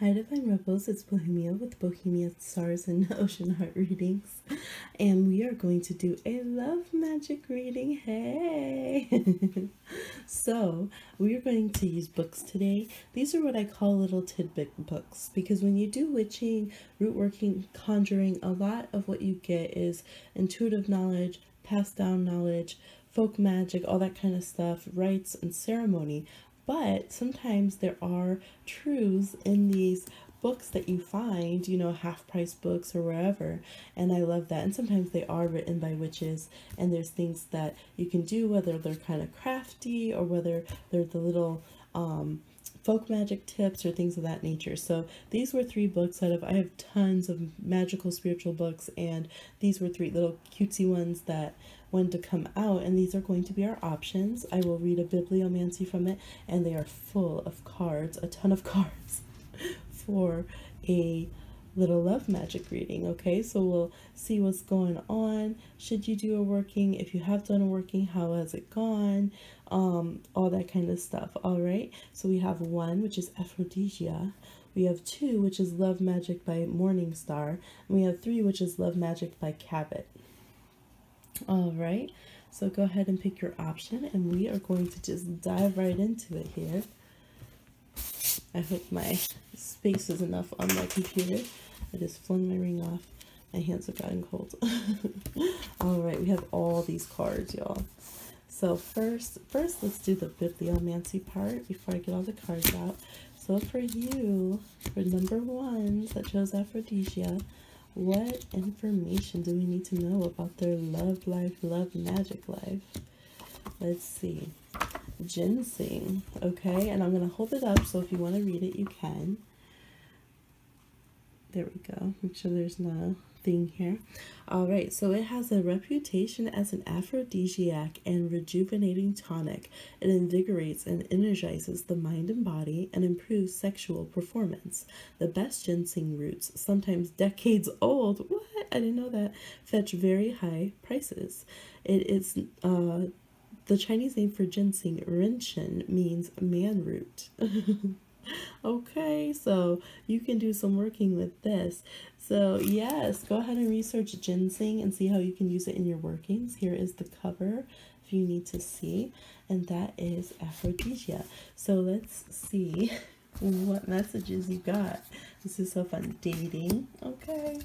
Hi, Divine Rebels. It's Bohemia with Bohemia Stars and Ocean Heart Readings. And we are going to do a love magic reading. Hey! So, we are going to use books today. These are what I call little tidbit books because when you do witching, root working, conjuring, a lot of what you get is intuitive knowledge, passed down knowledge, folk magic, all that kind of stuff, rites, and ceremony. But sometimes there are truths in these books that you find, half price books or wherever. And I love that. And sometimes they are written by witches, and there's things that you can do, whether they're kind of crafty or whether they're the little folk magic tips or things of that nature. So these were three books I have tons of magical spiritual books, and these were three little cutesy ones that when to come out, and these are going to be our options. I will read a bibliomancy from it, and they are full of cards, a ton of cards for a little love magic reading. Okay, so we'll see what's going on. Should you do a working? If you have done a working, how has it gone? All that kind of stuff. All right, so we have 1, which is Aphrodisia. We have 2, which is Love Magic by Morningstar. And we have 3, which is Love Magic by Cabot. All right, so go ahead and pick your option, and we are going to just dive right into it here. I hope my space is enough on my computer. I just flung my ring off. My hands have gotten cold. All right, we have all these cards, y'all. So first, let's do the bibliomancy part before I get all the cards out. So for you, for number 1 that chose Aphrodisia, what information do we need to know about their love life, love magic life? Let's see. Ginseng, okay, and I'm going to hold it up, so if you want to read it, you can. There we go. Make sure there's no thing here. All right, so it has a reputation as an aphrodisiac and rejuvenating tonic. It invigorates and energizes the mind and body and improves sexual performance. The best ginseng roots, sometimes decades old, what? I didn't know that, fetch very high prices. It is the Chinese name for ginseng, Renshin, means man root. Okay, so you can do some working with this. So yes, go ahead and research ginseng and see how you can use it in your workings. Here is the cover if you need to see, and that is Aphrodisia. So let's see what messages you got. This is so fun. Dating, okay.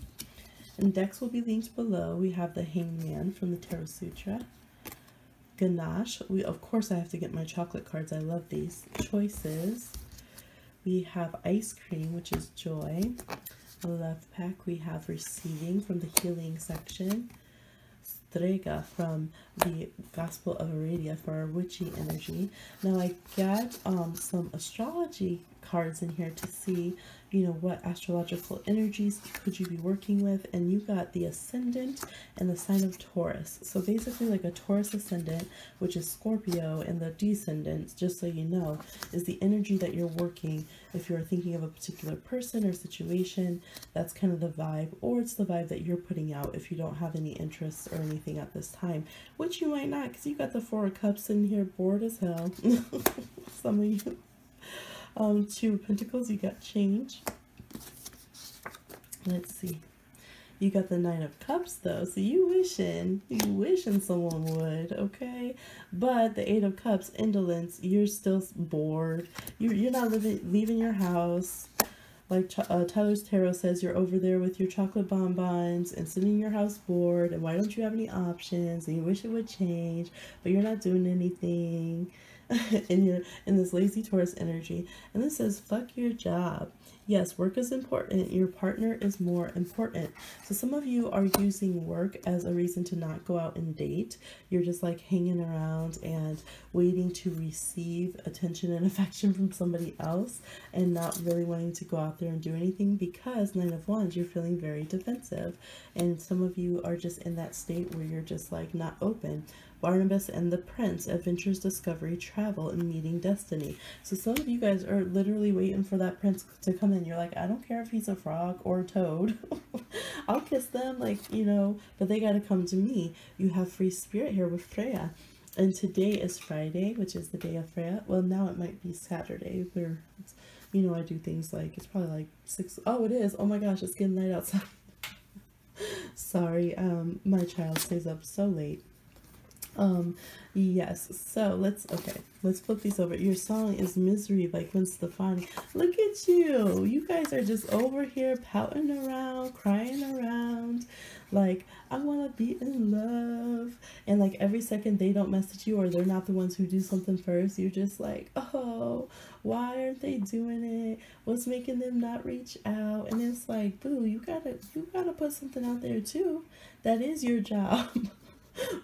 And decks will be linked below. We have the Hangman from the Tarot Sutra. Ganache, of course I have to get my chocolate cards. I love these. Choices. We have ice cream, which is joy. A love pack. We have receiving from the healing section. Strega from the Gospel of Aradia for our witchy energy. Now I got some astrology cards in here to see, what astrological energies could you be working with, and you got the ascendant and the sign of Taurus. So basically like a Taurus ascendant, which is Scorpio, and the descendant, just so you know, is the energy that you're working. If you're thinking of a particular person or situation, that's kind of the vibe, or it's the vibe that you're putting out if you don't have any interests or anything at this time, which you might not, because you got the 4 of Cups in here, bored as hell. Some of you. 2 of Pentacles, you got change. Let's see. You got the 9 of Cups though, so you wishing someone would, okay? But the 8 of Cups, indolence, you're still bored. You're not leaving your house. Like Tyler's Tarot says, you're over there with your chocolate bonbons and sitting in your house bored, and why don't you have any options, and you wish it would change, but you're not doing anything. And you're in this lazy Taurus energy. And this says, fuck your job. Yes, work is important. Your partner is more important. So some of you are using work as a reason to not go out and date. You're just like hanging around and waiting to receive attention and affection from somebody else, and not really wanting to go out there and do anything because 9 of Wands, you're feeling very defensive. And some of you are just in that state where you're just like not open. Barnabas and the Prince, adventures, discovery, travel, and meeting destiny. So some of you guys are literally waiting for that prince to come in. You're like, I don't care if he's a frog or a toad. I'll kiss them, but they got to come to me. You have free spirit here with Freya. And today is Friday, which is the day of Freya. Well, now it might be Saturday. It's you know, I do things like, it's probably like 6. Oh, it is. Oh my gosh, it's getting light outside. Sorry, my child stays up so late. Yes, so let's flip these over. Your song is Misery by Gwen Stefani. Look at you. You guys are just over here pouting around, crying around. Like, I want to be in love. And like every second they don't message you or they're not the ones who do something first, you're just like, oh, why aren't they doing it? What's making them not reach out? And it's like, boo, you gotta put something out there too. That is your job.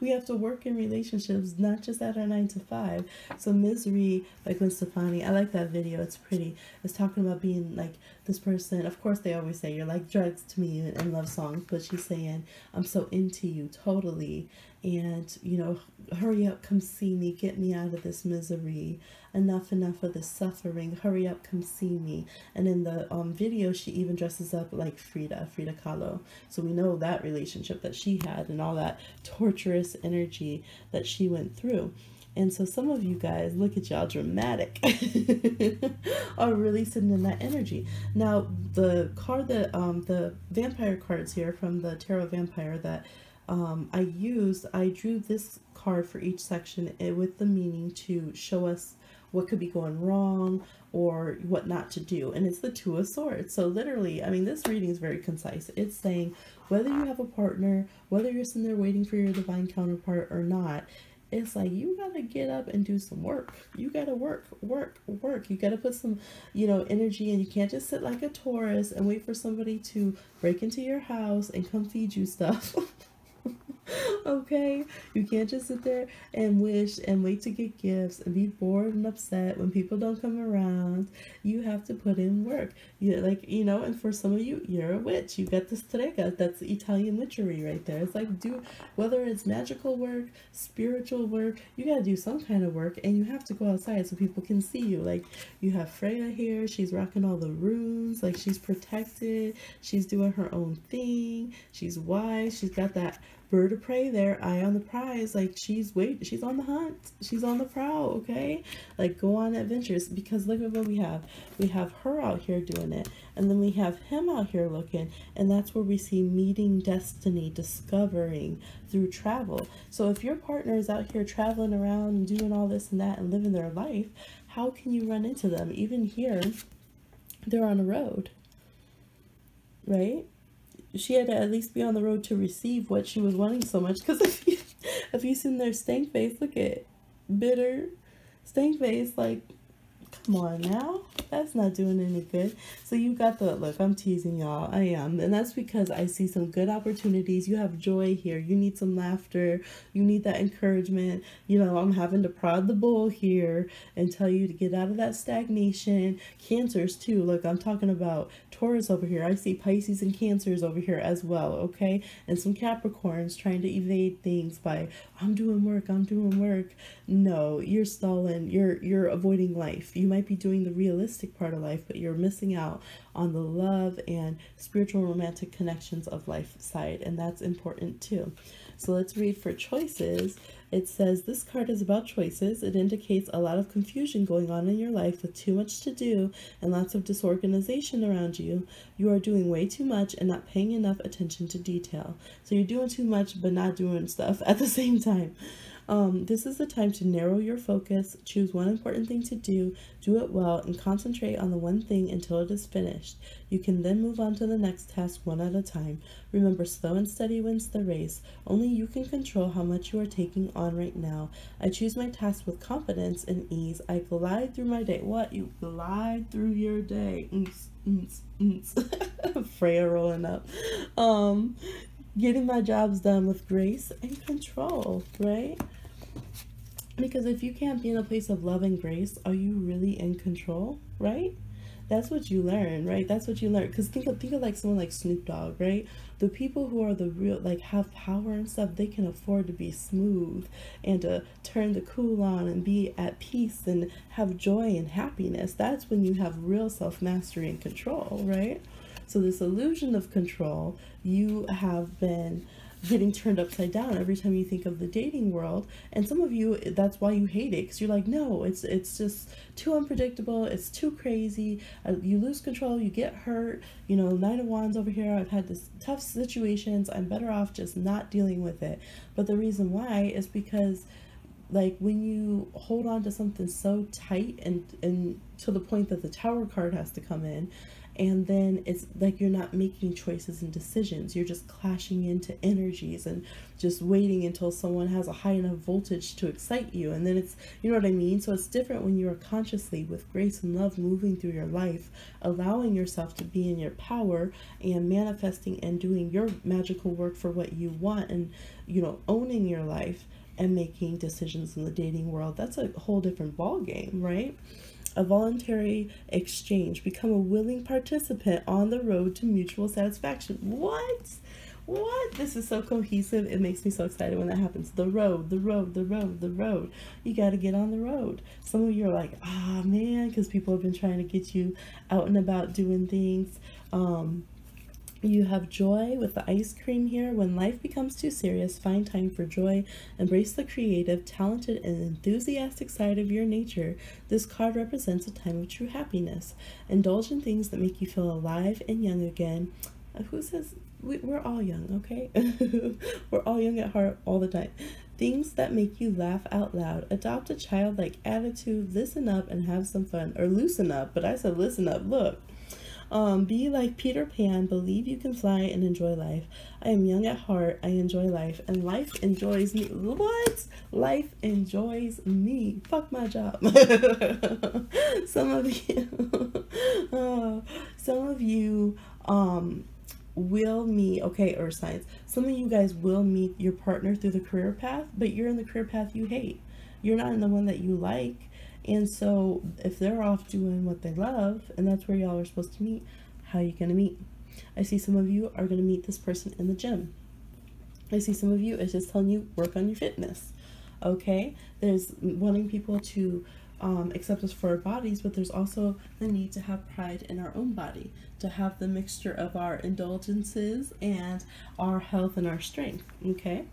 We have to work in relationships, not just at our 9 to 5. So Misery by Gwen Stefani, I like that video. It's pretty. It's talking about being like this person. Of course, they always say you're like drugs to me in love songs, but she's saying I'm so into you totally, and you know, hurry up, come see me, get me out of this misery. Enough of this suffering. Hurry up, come see me. And in the video, she even dresses up like Frida Kahlo. So we know that relationship that she had and all that torturous energy that she went through. And so some of you guys, look at y'all dramatic, are really sitting in that energy. Now, the card that, the vampire cards here from the Tarot Vampire that I drew this card for each section with the meaning to show us what could be going wrong or what not to do. And it's the Two of Swords. So literally, I mean, this reading is very concise. It's saying whether you have a partner, whether you're sitting there waiting for your divine counterpart or not, it's like you gotta get up and do some work. You gotta work. You gotta put some, you know, energy, and you can't just sit like a Taurus and wait for somebody to break into your house and come feed you stuff. Okay, you can't just sit there and wish and wait to get gifts and be bored and upset when people don't come around. You have to put in work. You like, you know, and for some of you, you're a witch. You got the strega. That's Italian witchery right there. It's like, do whether it's magical work, spiritual work, you got to do some kind of work, and you have to go outside so people can see you. Like, you have Freya here. She's rocking all the runes. Like, she's protected. She's doing her own thing. She's wise. She's got that bird of prey there, eye on the prize. Like, she's on the hunt, she's on the prowl. Okay, like, go on adventures, because look at what we have her out here doing it, and then we have him out here looking, and that's where we see meeting destiny, discovering through travel. So if your partner is out here traveling around and doing all this and that and living their life, how can you run into them? Even here, they're on a road, right? She had to at least be on the road to receive what she was wanting so much. Because if you seen their stank face, look at bitter stank face, like, come on now, that's not doing any good. So you got the, look, I'm teasing y'all, I am, and that's because I see some good opportunities. You have joy here, you need some laughter, you need that encouragement. You know, I'm having to prod the bull here and tell you to get out of that stagnation. Cancers too, look, I'm talking about Taurus over here. I see Pisces and Cancers over here as well, okay? And some Capricorns trying to evade things by, I'm doing work. No, you're stalling, you're avoiding life. You might be doing the realistic part of life, but you're missing out on the love and spiritual romantic connections of life side, and that's important too. So let's read for choices. It says this card is about choices. It indicates a lot of confusion going on in your life with too much to do and lots of disorganization around you. You are doing way too much and not paying enough attention to detail. So you're doing too much but not doing stuff at the same time. This is the time to narrow your focus, choose one important thing to do it well, and concentrate on the one thing until it is finished. You can then move on to the next task one at a time. Remember, slow and steady wins the race. Only you can control how much you are taking on right now. I choose my task with confidence and ease. I glide through my day. What? You glide through your day. Freya rolling up. Getting my jobs done with grace and control, right? Because if you can't be in a place of love and grace, are you really in control, right? That's what you learn, right? That's what you learn. Because think of like someone like Snoop Dogg, right? The people who are the real, like, have power and stuff, they can afford to be smooth and to turn the cool on and be at peace and have joy and happiness. That's when you have real self-mastery and control, right? So this illusion of control, you have been getting turned upside down every time you think of the dating world. And some of you, that's why you hate it, because you're like, no, it's just too unpredictable, it's too crazy, you lose control, you get hurt, you know, Nine of Wands over here, I've had this tough situations, I'm better off just not dealing with it. But the reason why is because, like, when you hold on to something so tight and to the point that the Tower card has to come in, and then it's like you're not making choices and decisions, you're just clashing into energies and just waiting until someone has a high enough voltage to excite you, and then it's, you know what I mean? So it's different when you are consciously, with grace and love, moving through your life, allowing yourself to be in your power and manifesting and doing your magical work for what you want, and, you know, owning your life and making decisions in the dating world. That's a whole different ball game, right? A voluntary exchange. Become a willing participant on the road to mutual satisfaction. What? This is so cohesive. It makes me so excited when that happens. The road, the road, the road, the road. You got to get on the road. Some of you are like, ah, man, because people have been trying to get you out and about doing things. You have joy with the ice cream here. When life becomes too serious, find time for joy. Embrace the creative, talented, and enthusiastic side of your nature. This card represents a time of true happiness. Indulge in things that make you feel alive and young again. Who says we're all young, okay? We're all young at heart all the time. Things that make you laugh out loud. Adopt a childlike attitude. Listen up and have some fun. Or loosen up, but I said listen up. Look. Be like Peter Pan, believe you can fly and enjoy life. I am young at heart, I enjoy life, and life enjoys me. What? Life enjoys me. Fuck my job. Some of you, will meet, okay, earth signs, some of you guys will meet your partner through the career path, but you're in the career path you hate. You're not in the one that you like. And so if they're off doing what they love, and that's where y'all are supposed to meet, how are you going to meet? I see some of you are going to meet this person in the gym. I see some of you is just telling you, work on your fitness. Okay? There's wanting people to accept us for our bodies, but there's also the need to have pride in our own body, to have the mixture of our indulgences and our health and our strength. Okay?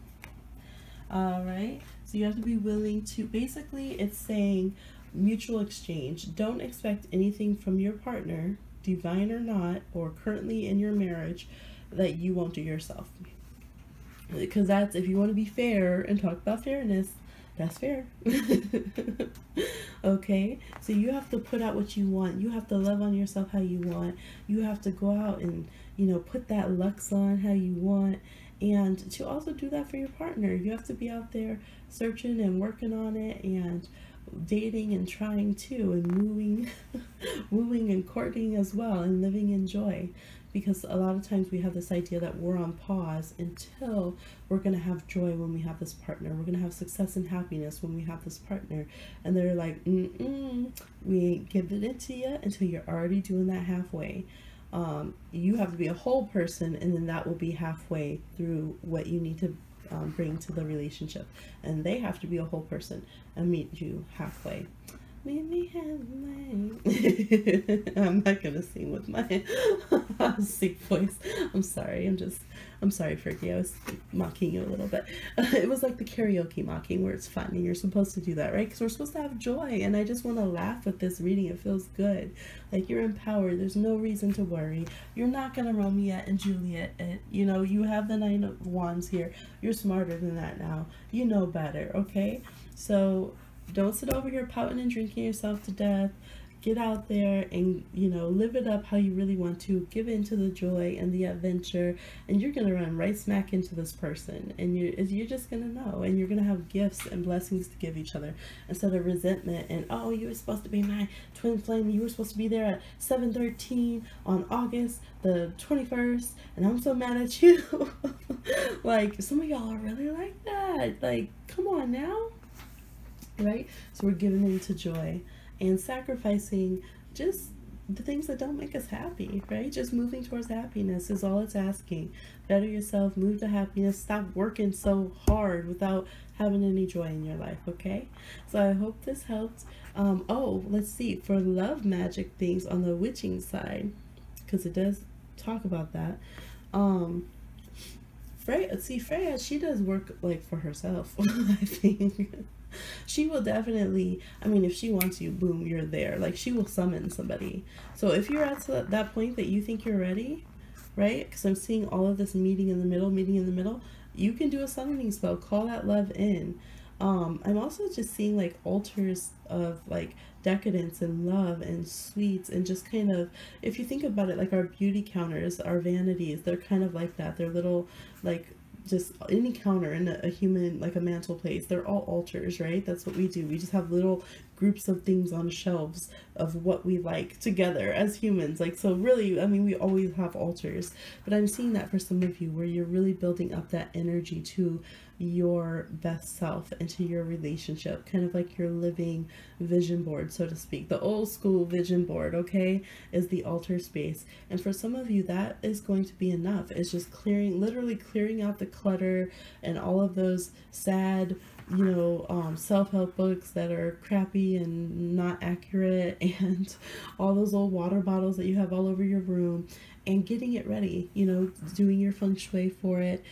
All right? So you have to be willing to, basically it's saying, mutual exchange. Don't expect anything from your partner, divine or not, or currently in your marriage, that you won't do yourself. Because that's, if you want to be fair and talk about fairness, that's fair. Okay? So you have to put out what you want. You have to love on yourself how you want. You have to go out and, you know, put that luxe on how you want. And to also do that for your partner. You have to be out there searching and working on it and dating and trying too, and wooing and courting as well, and living in joy, because a lot of times we have this idea that we're on pause until we're going to have joy when we have this partner, we're going to have success and happiness when we have this partner, and they're like, we ain't giving it to you until you're already doing that halfway. You have to be a whole person, and then that will be halfway through what you need to bring to the relationship, and they have to be a whole person and meet you halfway. Meet me halfway. I'm not gonna sing with my sick voice. I'm sorry. I'm sorry, Fergie. I was mocking you a little bit. It was like the karaoke mocking, where it's fun and you're supposed to do that, right? Because we're supposed to have joy, and I just want to laugh with this reading. It feels good. Like, you're empowered. There's no reason to worry. You're not gonna Romeo and Juliet. You know, you have the Nine of Wands here. You're smarter than that now. You know better, okay? So don't sit over here pouting and drinking yourself to death. Get out there and, you know, live it up how you really want to. Give into the joy and the adventure, and you're going to run right smack into this person, and you're just going to know, and you're going to have gifts and blessings to give each other, instead of resentment and, oh, you were supposed to be my twin flame, you were supposed to be there at 7:13 on August the 21st, and I'm so mad at you. Like, some of y'all are really like that. Like, come on now. Right? So we're giving into joy and sacrificing just the things that don't make us happy, right? Just moving towards happiness is all it's asking. Better yourself, move to happiness, stop working so hard without having any joy in your life, okay? So I hope this helped. Oh, let's see, for love magic things on the witching side, because it does talk about that. Freya, see, Freya, she does work like for herself. I think she will definitely, I mean, if she wants you, boom, you're there. Like, she will summon somebody. So if you're at that point that you think you're ready, right? Because I'm seeing all of this meeting in the middle, you can do a summoning spell, call that love in. I'm also just seeing like altars of like decadence and love and sweets, and just kind of, if you think about it, like our beauty counters, our vanities, they're kind of like that. They're little, like, just any counter in a human, like a mantle place, they're all altars, right? That's what we do. We just have little groups of things on shelves of what we like together as humans. Like, so really, I mean, we always have altars, but I'm seeing that for some of you where you're really building up that energy to your best self and to your relationship, kind of like your living vision board, so to speak. The old school vision board, okay, is the altar space. And for some of you, that is going to be enough. It's just clearing, literally clearing out the clutter and all of those sad, you know, self-help books that are crappy and not accurate, and all those old water bottles that you have all over your room, and getting it ready, you know, doing your feng shui for it.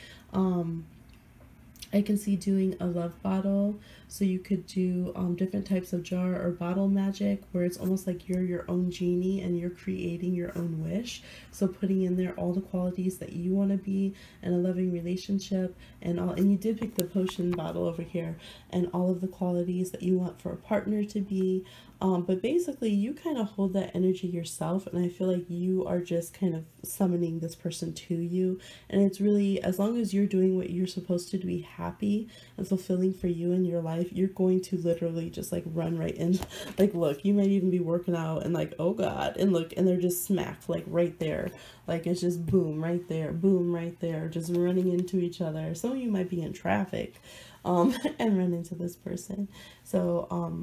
I can see doing a love bottle, so you could do different types of jar or bottle magic where it's almost like you're your own genie and you're creating your own wish. So putting in there all the qualities that you want to be in a loving relationship, and all, and you did pick the potion bottle over here, and all of the qualities that you want for a partner to be. But basically you kind of hold that energy yourself, and I feel like you are just kind of summoning this person to you. And it's really, as long as you're doing what you're supposed to be happy and fulfilling for you in your life, you're going to literally just like run right in. Like, look, you might even be working out and like, oh God, and look, and they're just smacked like right there. Like, it's just boom right there, boom right there, just running into each other. Some of you might be in traffic and run into this person. So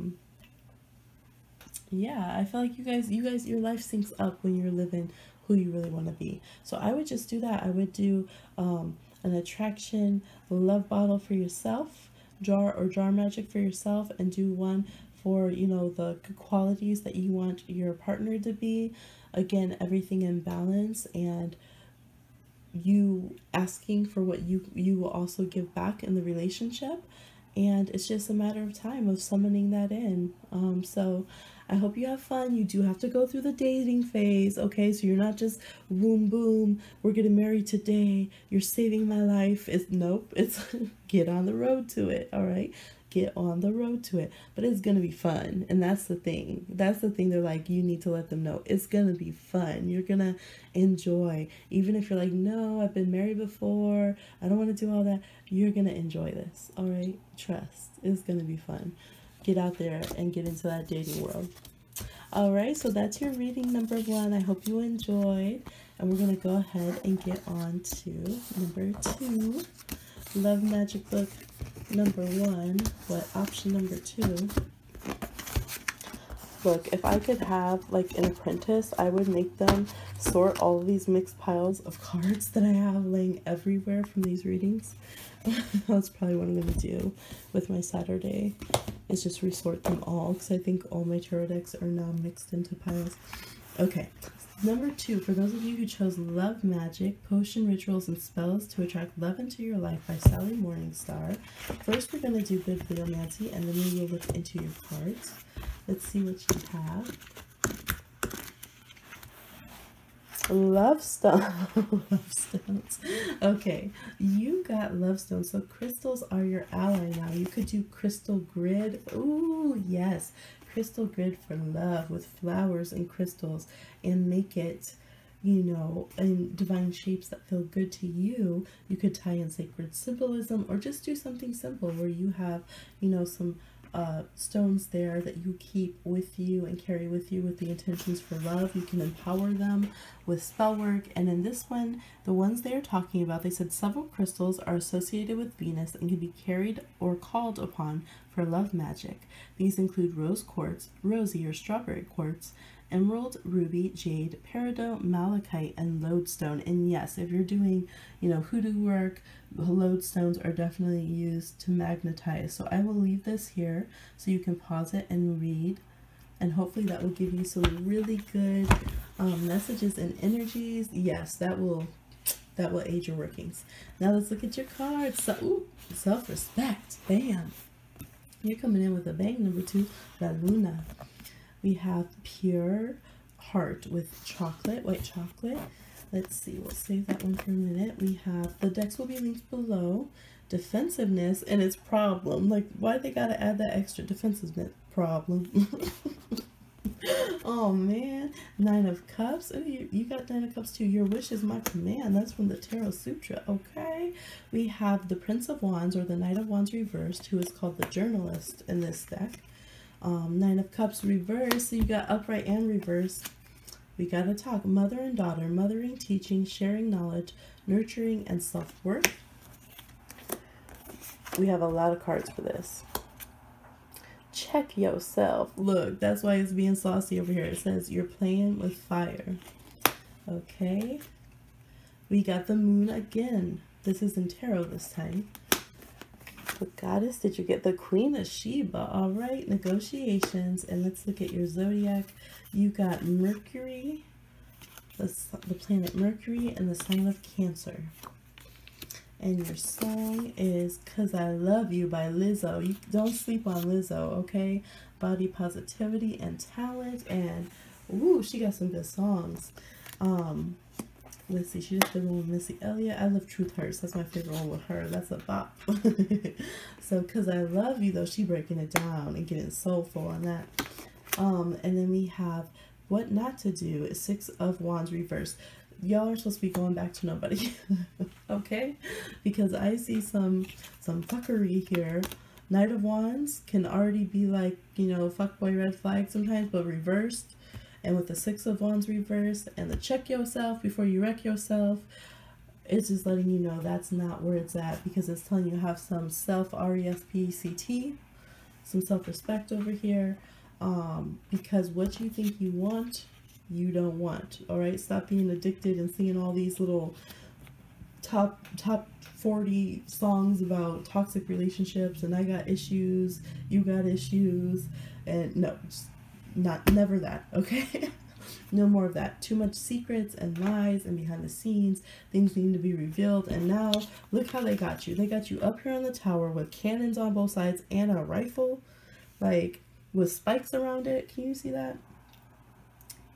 yeah, I feel like you guys, your life syncs up when you're living who you really want to be. So I would just do that. I would do an attraction love bottle for yourself, jar or jar magic for yourself, and do one for, you know, the qualities that you want your partner to be. Again, everything in balance, and you asking for what you will also give back in the relationship. And it's just a matter of time of summoning that in. So I hope you have fun. You do have to go through the dating phase, okay? So you're not just boom, boom, we're getting married today, you're saving my life. It's nope, it's get on the road to it, all right? Get on the road to it. But it's gonna be fun, and that's the thing. That's the thing. They're like, you need to let them know it's gonna be fun. You're gonna enjoy. Even if you're like, no, I've been married before, I don't want to do all that, you're gonna enjoy this, all right? Trust, it's gonna be fun. Get out there and get into that dating world. All right, so that's your reading number 1. I hope you enjoyed, and we're gonna go ahead and get on to number 2. Love Magic book number 1. What option number 2? Look, if I could have like an apprentice, I would make them sort all of these mixed piles of cards that I have laying everywhere from these readings. That's probably what I'm going to do with my Saturday, is just resort them all, because I think all my tarot decks are now mixed into piles. Okay, number 2, for those of you who chose Love Magic, Potion Rituals and Spells to Attract Love into Your Life by Sally Morningstar. First, we're going to do Bibliomancy, and then we will look into your cards. Let's see what you have. Love stone. Love stones. Okay, you got love stones. So crystals are your ally now. You could do crystal grid. Ooh, yes. Crystal grid for love with flowers and crystals, and make it, you know, in divine shapes that feel good to you. You could tie in sacred symbolism, or just do something simple where you have, you know, some stones there that you keep with you and carry with you with the intentions for love. You can empower them with spell work. And in this one, the ones they're talking about, they said several crystals are associated with Venus and can be carried or called upon for love magic. These include rose quartz, rosy or strawberry quartz, emerald, ruby, jade, peridot, malachite, and lodestone. And yes, if you're doing, you know, hoodoo work, lodestones are definitely used to magnetize. So I will leave this here so you can pause it and read, and hopefully that will give you some really good messages and energies. Yes, that will that will aid your workings. Now let's look at your cards. So, ooh, self-respect. Bam. You're coming in with a bang. Number 2, La Luna. We have pure heart with chocolate, white chocolate. Let's see, we'll save that one for a minute. We have, the decks will be linked below. Defensiveness and its problem. Like, why they gotta add that extra defensiveness problem? Oh man, 9 of Cups. Oh, you got 9 of Cups too. Your wish is my command. That's from the Tarot Sutra. Okay. We have the Prince of Wands, or the Knight of Wands reversed, who is called the journalist in this deck. 9 of Cups reversed. So you got upright and reversed. We got to talk mother and daughter, mothering, teaching, sharing knowledge, nurturing, and self-worth. We have a lot of cards for this. Check yourself. Look, that's why it's being saucy over here. It says you're playing with fire. Okay. We got the moon again. This is in tarot this time. What goddess did you get? The Queen of Sheba. All right. Negotiations. And let's look at your zodiac. You got Mercury, the planet Mercury, and the sign of Cancer. And your song is "Cause I Love You" by Lizzo. You don't sleep on Lizzo, okay? Body positivity and talent. And ooh, she got some good songs. Let's see, she just did one with Missy Elliott. I love Truth Hurts. That's my favorite one with her. That's a bop. So "Cause I Love You," though, she breaking it down and getting soulful on that. And then we have what not to do is 6 of Wands reversed. Y'all are supposed to be going back to nobody. Okay, because I see some fuckery here. Knight of Wands can already be like, you know, fuckboy red flag sometimes, but reversed. And with the 6 of Wands reversed and the check yourself before you wreck yourself, it's just letting you know that's not where it's at, because it's telling you have some self, R-E-S-P-C-T, some self-respect over here. Because what you think you want, you don't want. All right, stop being addicted and singing all these little top 40 songs about toxic relationships and I got issues, you got issues, and no, just never that. Okay. No more of that. Too much secrets and lies and behind the scenes. Things need to be revealed. And now look how they got you. They got you up here on the tower with cannons on both sides and a rifle, like with spikes around it. Can you see that?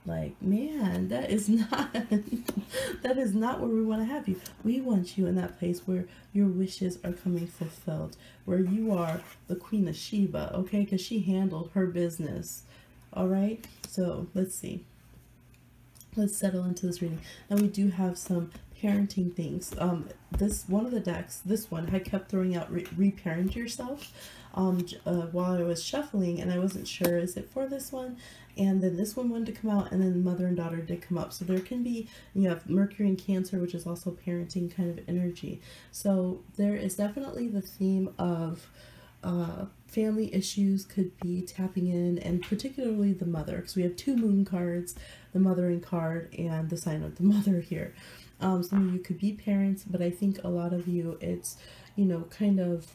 Like, man, that is not that is not where we want to have you. We want you in that place where your wishes are coming fulfilled, where you are the Queen of Sheba, okay? Because she handled her business. All right, so let's see. Let's settle into this reading. Now we do have some parenting things. This one of the decks, this one, I kept throwing out reparent yourself while I was shuffling, and I wasn't sure, is it for this one? And then this one wanted to come out, and then mother and daughter did come up. So there can be, you have Mercury and Cancer, which is also parenting kind of energy. So there is definitely the theme of family issues could be tapping in, and particularly the mother, because we have 2 moon cards, the mothering card and the sign of the mother here. Some of you could be parents, but I think a lot of you, it's, you know, kind of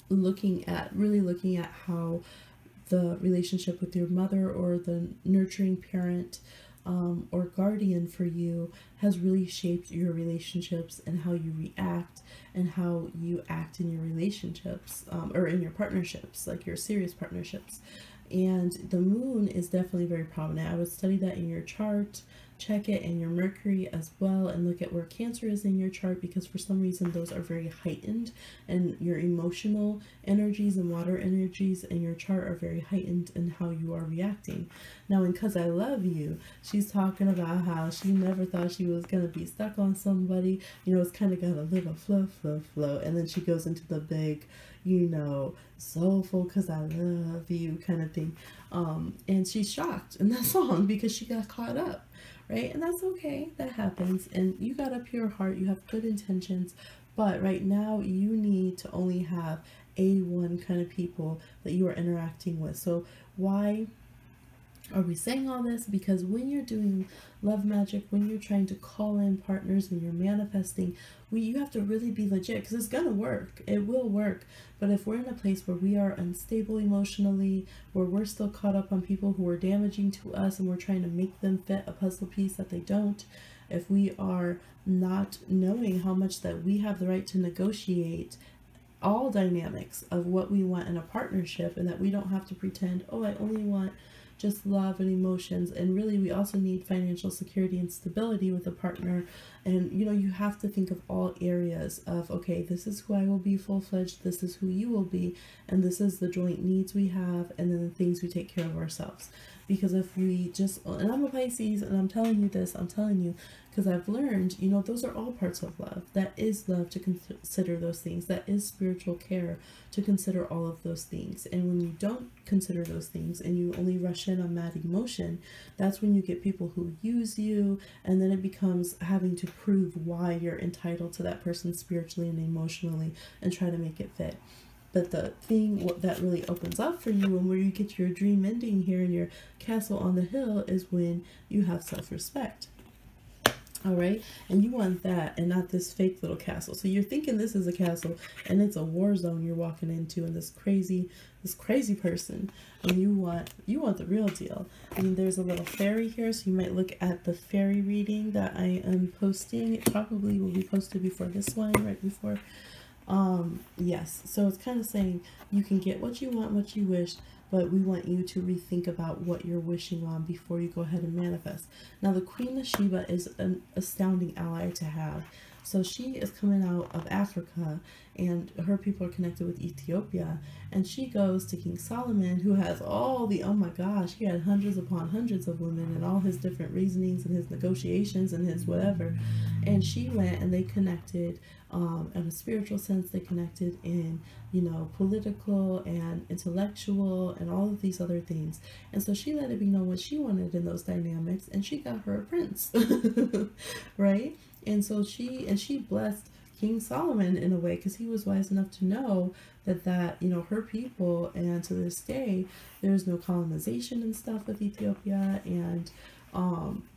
really looking at how the relationship with your mother or the nurturing parent or guardian for you has really shaped your relationships and how you react and how you act in your relationships or in your partnerships, like your serious partnerships. And the moon is definitely very prominent. I would study that in your chart, check it in your Mercury as well, and look at where Cancer is in your chart, because for some reason those are very heightened, and your emotional energies and water energies in your chart are very heightened in how you are reacting. Now in "Cause I Love You," she's talking about how she never thought she was going to be stuck on somebody. You know, it's kind of got a little flow, and then she goes into the big, you know, soulful "cause I love you" kind of thing. And she's shocked in that song because she got caught up, right? And that's okay, that happens. And you got a pure heart, you have good intentions, but right now you need to only have A1 kind of people that you are interacting with. So why Are we saying all this? Because when you're doing love magic, when you're trying to call in partners and you're manifesting, you have to really be legit, because it's gonna work. It will work. But if we're in a place where we are unstable emotionally, where we're still caught up on people who are damaging to us and we're trying to make them fit a puzzle piece that they don't, if we are not knowing how much that we have the right to negotiate all dynamics of what we want in a partnership, and that we don't have to pretend, oh, I only want just love and emotions, and really we also need financial security and stability with a partner. And you have to think of all areas of, okay, this is who I will be full-fledged, this is who you will be, and this is the joint needs we have, and then the things we take care of ourselves. Because if we just, and I'm a Pisces, and I'm telling you this, I'm telling you because I've learned, those are all parts of love. That is love, to consider those things. That is spiritual care, to consider all of those things. And when you don't consider those things and you only rush in on mad emotion, that's when you get people who use you, and then it becomes having to prove why you're entitled to that person spiritually and emotionally and try to make it fit. But the thing that really opens up for you, and where you get your dream ending here in your castle on the hill, is when you have self-respect. All right, and you want that, and not this fake little castle. So you're thinking this is a castle, and it's a war zone you're walking into, and this crazy person, and you want the real deal. I mean, there's a little fairy here, so you might look at the fairy reading that I am posting. It probably will be posted before this one, right before. Yes, so it's kind of saying you can get what you want, what you wish, but we want you to rethink about what you're wishing on before you go ahead and manifest. Now, the Queen of Sheba is an astounding ally to have. So she is coming out of Africa, and her people are connected with Ethiopia, and she goes to King Solomon, who has all the, oh my gosh, he had hundreds upon hundreds of women, and all his different reasonings and his negotiations and his whatever. And she went and they connected in a spiritual sense. They connected in, political and intellectual and all of these other things. And so she let it be known what she wanted in those dynamics, and she got her a prince. Right? And so she blessed King Solomon in a way, because he was wise enough to know that her people, and to this day there's no colonization and stuff with Ethiopia, and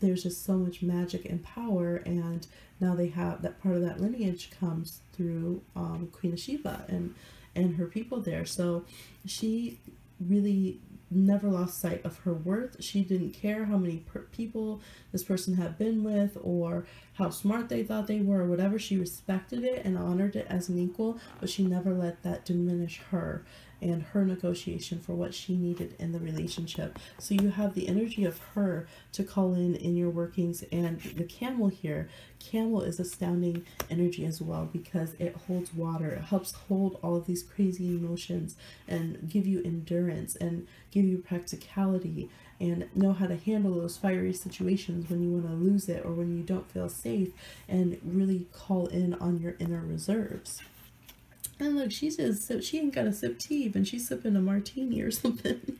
there's just so much magic and power, and now they have that part of that lineage comes through Queen of Sheba and her people there. So she really never lost sight of her worth. She didn't care how many people this person had been with, or how smart they thought they were, or whatever. She respected it and honored it as an equal, but she never let that diminish her and her negotiation for what she needed in the relationship. So you have the energy of her to call in your workings. And the camel here, camel is astounding energy as well, because it holds water. It helps hold all of these crazy emotions and give you endurance and give you practicality, and know how to handle those fiery situations when you want to lose it or when you don't feel safe, and really call in on your inner reserves. And look, she ain't got a sip tea, and she's sipping a martini or something.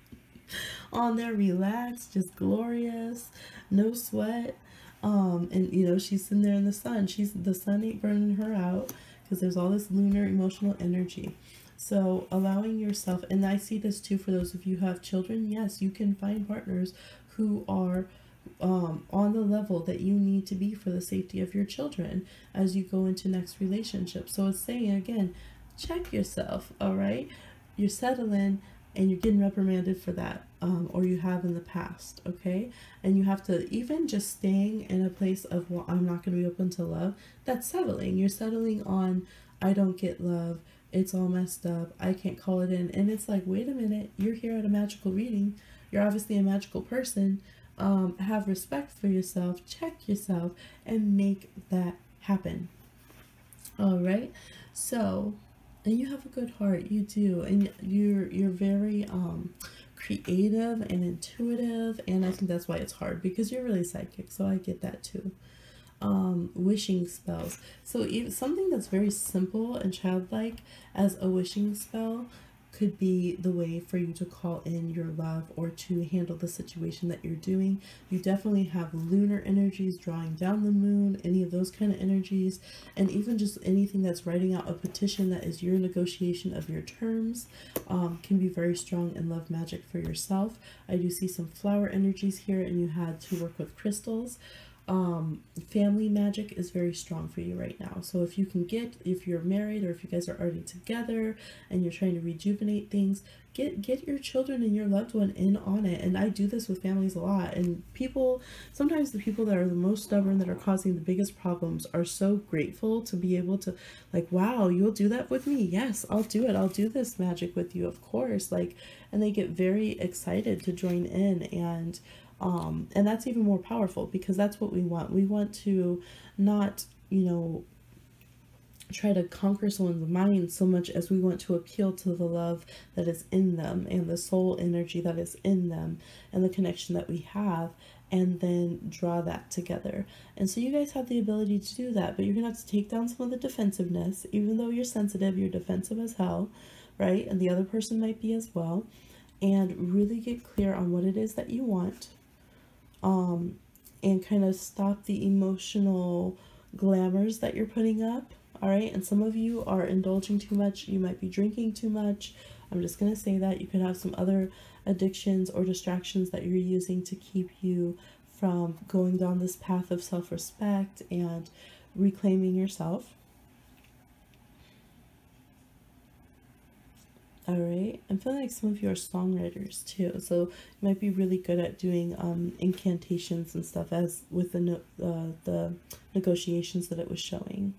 On there, relaxed, just glorious, no sweat. And she's sitting there in the sun. The sun ain't burning her out, because there's all this lunar emotional energy. So allowing yourself, and I see this too for those of you who have children. Yes, you can find partners who are on the level that you need to be for the safety of your children as you go into next relationship. So it's saying again, check yourself. All right, you're settling and you're getting reprimanded for that, or you have in the past. Okay, and you have to, even just staying in a place of, well, I'm not going to be open to love, that's settling. You're settling on, I don't get love, it's all messed up, I can't call it in. And it's like, wait a minute, you're here at a magical reading, you're obviously a magical person. Have respect for yourself, check yourself, and make that happen. All right, so, and you have a good heart, you do, and you're very creative and intuitive, and I think that's why it's hard, because you're really psychic, so I get that too. Wishing spells. So even something that's very simple and childlike as a wishing spell could be the way for you to call in your love or to handle the situation that you're doing. You definitely have lunar energies drawing down the moon, any of those kind of energies, and even just anything that's writing out a petition that is your negotiation of your terms can be very strong in love magic for yourself. I do see some flower energies here, and you had to work with crystals. Family magic is very strong for you right now. So if you can if you're married or if you guys are already together and you're trying to rejuvenate things, get your children and your loved one in on it. And I do this with families a lot, and sometimes the people that are the most stubborn, that are causing the biggest problems, are so grateful to be able to, like, wow, you'll do that with me? Yes, I'll do it. I'll do this magic with you, of course. Like, and they get very excited to join in, and that's even more powerful, because that's what we want. We want to not, try to conquer someone's mind so much as we want to appeal to the love that is in them and the soul energy that is in them and the connection that we have, and then draw that together. And so you guys have the ability to do that, but you're gonna have to take down some of the defensiveness. Even though you're sensitive, you're defensive as hell, right? And the other person might be as well. And really get clear on what it is that you want, and kind of stop the emotional glamours that you're putting up. All right. And some of you are indulging too much. You might be drinking too much. I'm just going to say that. You could have some other addictions or distractions that you're using to keep you from going down this path of self-respect and reclaiming yourself. All right, I'm feeling like some of you are songwriters too, so you might be really good at doing incantations and stuff, as with the negotiations that it was showing.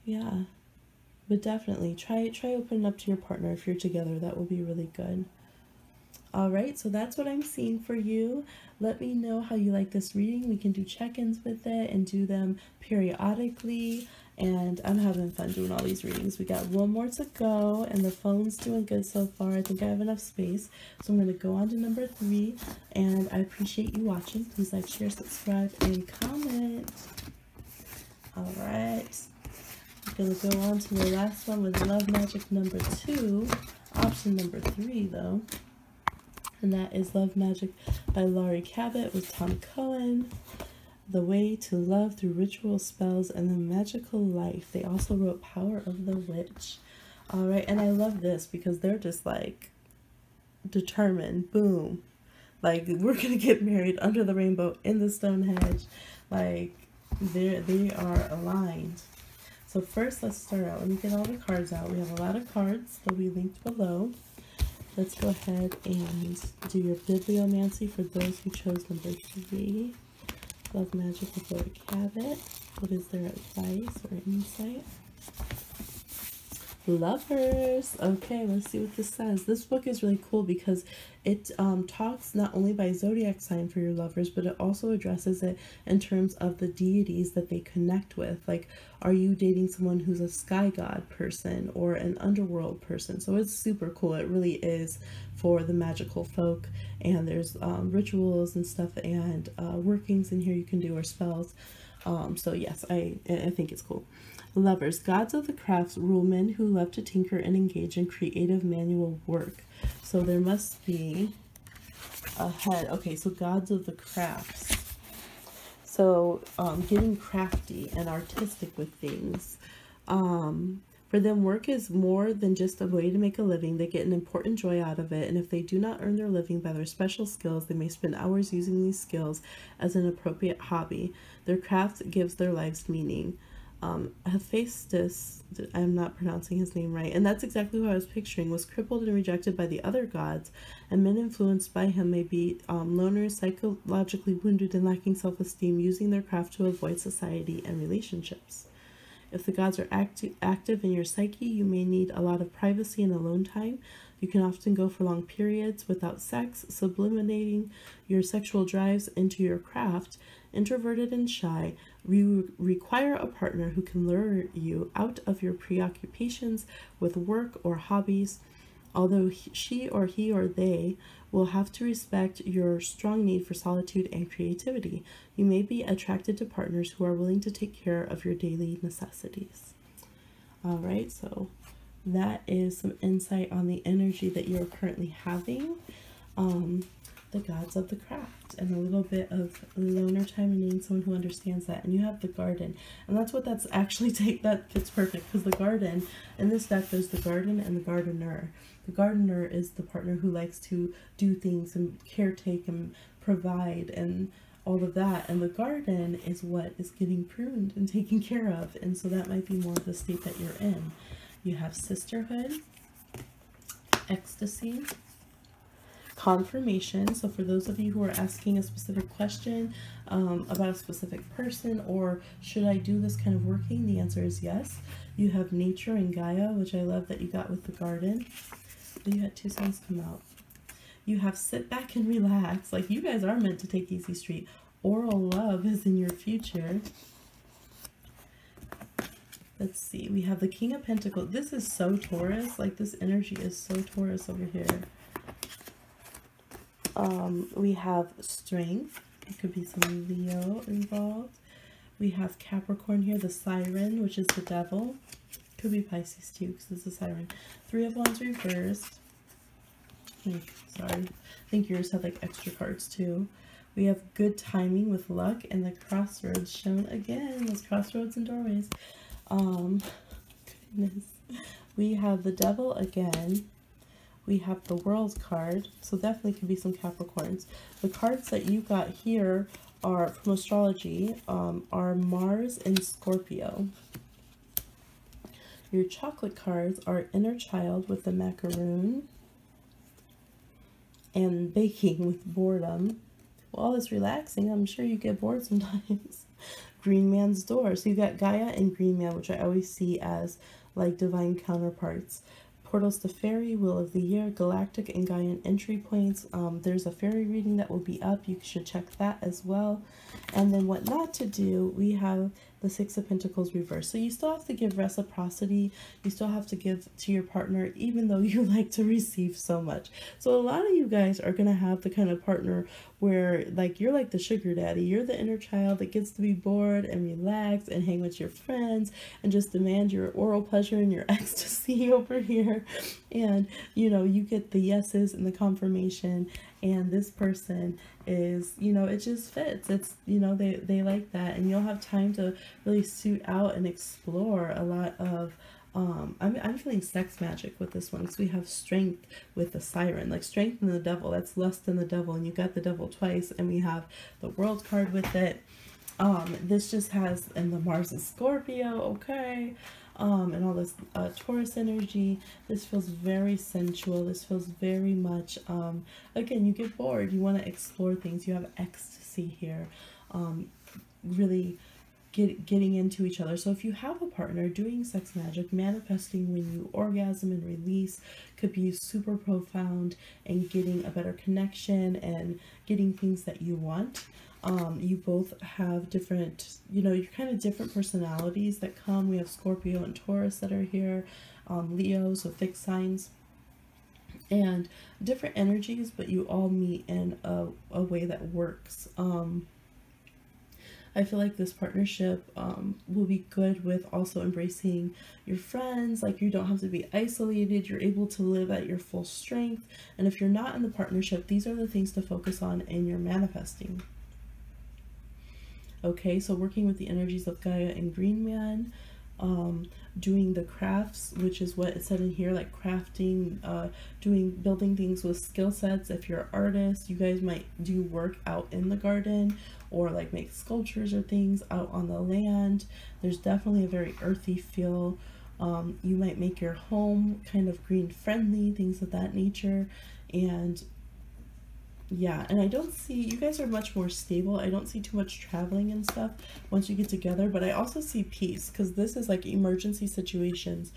Yeah, but definitely try opening up to your partner if you're together. That will be really good. All right, so that's what I'm seeing for you. Let me know how you like this reading. We can do check-ins with it and do them periodically. And I'm having fun doing all these readings. We got one more to go, and the phone's doing good so far. I think I have enough space. So I'm going to go on to number 3, and I appreciate you watching. Please like, share, subscribe, and comment. All right. I'm going to go on to the last one with Love Magic number 2, option number 3, though. And that is Love Magic by Laurie Cabot with Tom Cohen. The Way to Love Through Ritual Spells and the Magical Life. They also wrote Power of the Witch. All right, and I love this because they're just like determined. Boom. Like, we're going to get married under the rainbow in the Stonehenge. Like, they are aligned. So first, let's start out. Let me get all the cards out. We have a lot of cards. They'll be linked below. Let's go ahead and do your bibliomancy for those who chose number 3. Love Magic with Laurie Cabot. What is their advice or insight? Lovers. Okay, let's see what this says. This book is really cool because it talks not only by zodiac sign for your lovers, but it also addresses it in terms of the deities that they connect with. Like, are you dating someone who's a sky god person or an underworld person? So it's super cool. It really is for the magical folk, and there's rituals and stuff and workings in here you can do, or spells. So yes, I think it's cool. Lovers. Gods of the crafts rule men who love to tinker and engage in creative manual work. So there must be a head. Okay, so gods of the crafts. So getting crafty and artistic with things. For them, work is more than just a way to make a living. They get an important joy out of it, and if they do not earn their living by their special skills, they may spend hours using these skills as an appropriate hobby. Their craft gives their lives meaning. Hephaestus, I'm not pronouncing his name right, and that's exactly what I was picturing, was crippled and rejected by the other gods, and men influenced by him may be loners, psychologically wounded, and lacking self-esteem, using their craft to avoid society and relationships. If the gods are active in your psyche, you may need a lot of privacy and alone time. You can often go for long periods without sex, sublimating your sexual drives into your craft. Introverted and shy, you require a partner who can lure you out of your preoccupations with work or hobbies. Although she or he or they will have to respect your strong need for solitude and creativity, you may be attracted to partners who are willing to take care of your daily necessities. All right, so that is some insight on the energy that you're currently having. The gods of the craft, and a little bit of loner time and needing someone who understands that. And you have the garden, and that's what that's actually that fits perfect, because the garden in this deck, there's the garden and the gardener. The gardener is the partner who likes to do things and caretake and provide and all of that, and the garden is what is getting pruned and taken care of, and so that might be more of the state that you're in. You have sisterhood, ecstasy, confirmation. So for those of you who are asking a specific question about a specific person, or should I do this kind of working, the answer is yes. You have nature and Gaia, which I love that you got with the garden. You had two signs come out. You have sit back and relax. Like, you guys are meant to take easy street. Oral love is in your future. Let's see. We have the King of Pentacles. This is so Taurus. Like, this energy is so Taurus over here. We have strength. It could be some Leo involved. We have Capricorn here, the Siren, which is the devil. Could be Pisces too, because it's a Siren. Three of Wands reversed. Sorry. I think yours had like extra cards too. We have good timing with luck, and the crossroads shown again. Those crossroads and doorways. Goodness. We have the devil again. We have the World card, so definitely could be some Capricorns. The cards that you got here are from astrology, are Mars and Scorpio. Your chocolate cards are Inner Child with the macaroon, and baking with boredom. Well, all this relaxing, I'm sure you get bored sometimes. Green Man's Door. So you got Gaia and Green Man, which I always see as like divine counterparts. Portals to Fairy, Wheel of the Year, Galactic and Gaian entry points. There's a fairy reading that will be up. You should check that as well. And then what not to do, we have the Six of Pentacles reversed. So you still have to give reciprocity. You still have to give to your partner, even though you like to receive so much. So a lot of you guys are going to have the kind of partner where like you're like the sugar daddy. You're the inner child that gets to be bored and relax and hang with your friends and just demand your oral pleasure and your ecstasy over here. And, you know, you get the yeses and the confirmation, and this person is, you know, it just fits. It's, you know, they like that, and you'll have time to really suit out and explore a lot of I'm feeling sex magic with this one, because we have strength with the Siren, like strength and the devil. That's lust and the devil, and you got the devil twice, and we have the World card with it. This just has, and the Mars and Scorpio, okay, and all this Taurus energy. This feels very sensual. This feels very much, again, you get bored, you want to explore things. You have ecstasy here, really getting into each other. So if you have a partner, doing sex magic, manifesting when you orgasm and release could be super profound, and getting a better connection and getting things that you want. You both have different, you know, you're kind of different personalities that come. We have Scorpio and Taurus that are here, Leo, so fixed signs, and different energies, but you all meet in a way that works. I feel like this partnership will be good with also embracing your friends. Like, you don't have to be isolated. You're able to live at your full strength. And if you're not in the partnership, these are the things to focus on in your manifesting. Okay, so working with the energies of Gaia and Green Man, doing the crafts, which is what it said in here, like crafting, building things with skill sets. If you're an artist, you guys might do work out in the garden, or like make sculptures or things out on the land. There's definitely a very earthy feel. You might make your home kind of green friendly, things of that nature. And yeah, and I don't see, you guys are much more stable. I don't see too much traveling and stuff once you get together, but I also see peace, because this is like emergency situations,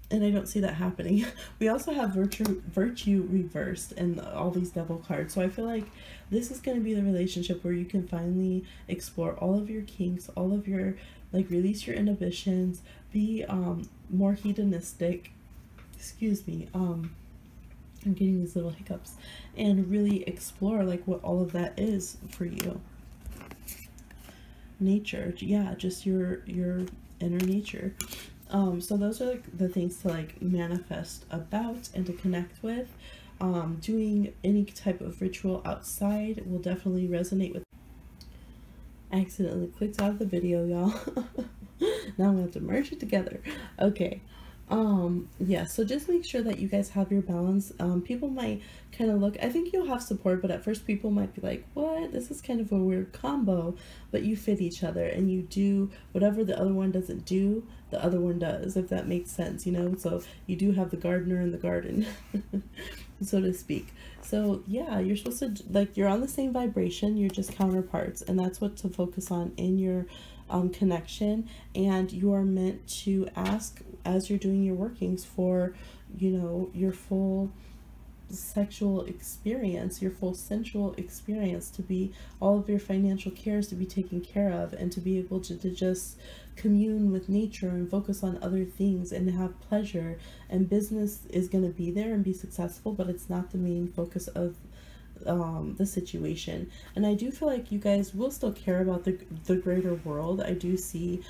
and I don't see that happening. We also have virtue reversed and all these devil cards. So I feel like this is going to be the relationship where you can finally explore all of your kinks, all of your, like, release your inhibitions, be more hedonistic. Excuse me. I'm getting these little hiccups, and really explore like what all of that is for you. Nature, yeah, just your inner nature. So those are like the things to like manifest about and to connect with. Doing any type of ritual outside will definitely resonate with. I accidentally clicked out of the video, y'all. Now I'm gonna have to merge it together. Okay. Yeah, so just make sure that you guys have your balance. People might kind of look, I think you'll have support, but at first people might be like, what, this is kind of a weird combo, but you fit each other and you do whatever the other one doesn't do, the other one does, if that makes sense, you know. So you do have the gardener in the garden, so to speak. So yeah, you're supposed to, like, you're on the same vibration, you're just counterparts, and that's what to focus on in your connection. And you are meant to ask as you're doing your workings for, you know, your full sexual experience, your full sensual experience, to be all of your financial cares to be taken care of, and to be able to just commune with nature and focus on other things and have pleasure. And business is going to be there and be successful, but it's not the main focus of the situation. And I do feel like you guys will still care about the greater world. I do see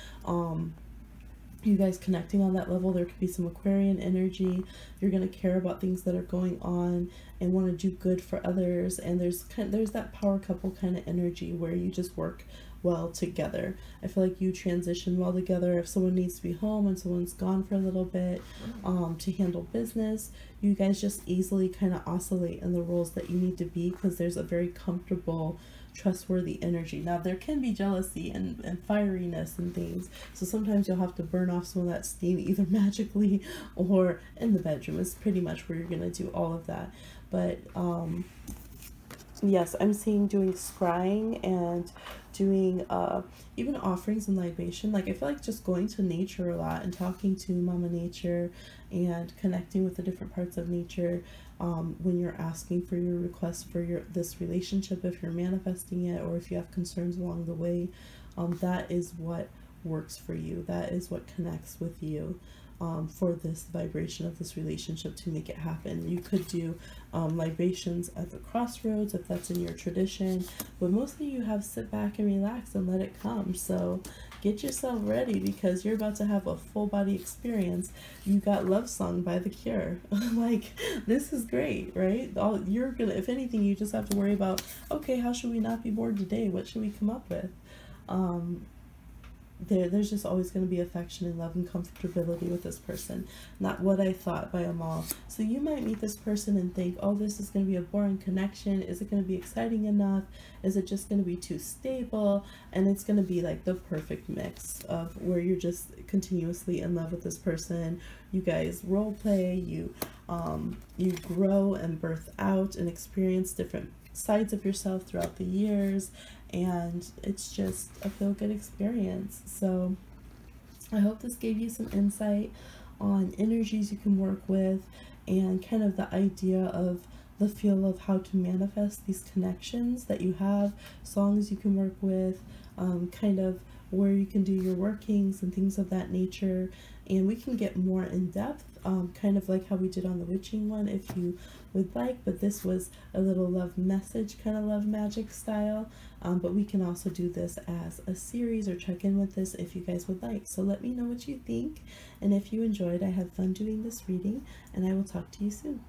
you guys connecting on that level. There could be some Aquarian energy. You're going to care about things that are going on and want to do good for others. And there's that power couple kind of energy where you just work well together. I feel like you transition well together. If someone needs to be home and someone's gone for a little bit to handle business, you guys just easily kind of oscillate in the roles that you need to be, because there's a very comfortable, trustworthy energy. Now there can be jealousy and fieriness and things, so sometimes you'll have to burn off some of that steam, either magically or in the bedroom is pretty much where you're going to do all of that. But yes, I'm seeing doing scrying and doing even offerings and libation. Like, I feel like just going to nature a lot and talking to Mama Nature and connecting with the different parts of nature when you're asking for your request for this relationship, if you're manifesting it or if you have concerns along the way. That is what works for you. That is what connects with you. For this vibration of this relationship to make it happen. You could do libations at the crossroads if that's in your tradition, but mostly you have sit back and relax and let it come. So get yourself ready, because you're about to have a full body experience. You got Love Song by The Cure. Like, this is great, right? You're gonna, if anything, you just have to worry about, okay, how should we not be bored today? What should we come up with? There's just always going to be affection and love and comfortability with this person. Not What I Thought by Amal. So you might meet this person and think, oh, this is going to be a boring connection. Is it going to be exciting enough? Is it just going to be too stable? And it's going to be like the perfect mix of where you're just continuously in love with this person. You guys role play, you grow and birth out and experience different sides of yourself throughout the years, and it's just a feel-good experience. So I hope this gave you some insight on energies you can work with, and kind of the idea of the feel of how to manifest these connections that you have, songs you can work with, kind of where you can do your workings and things of that nature. And we can get more in depth, kind of like how we did on the witching one if you would like, but this was a little love message, kind of love magic style. But we can also do this as a series or check in with this if you guys would like. So let me know what you think, and if you enjoyed, I had fun doing this reading, and I will talk to you soon.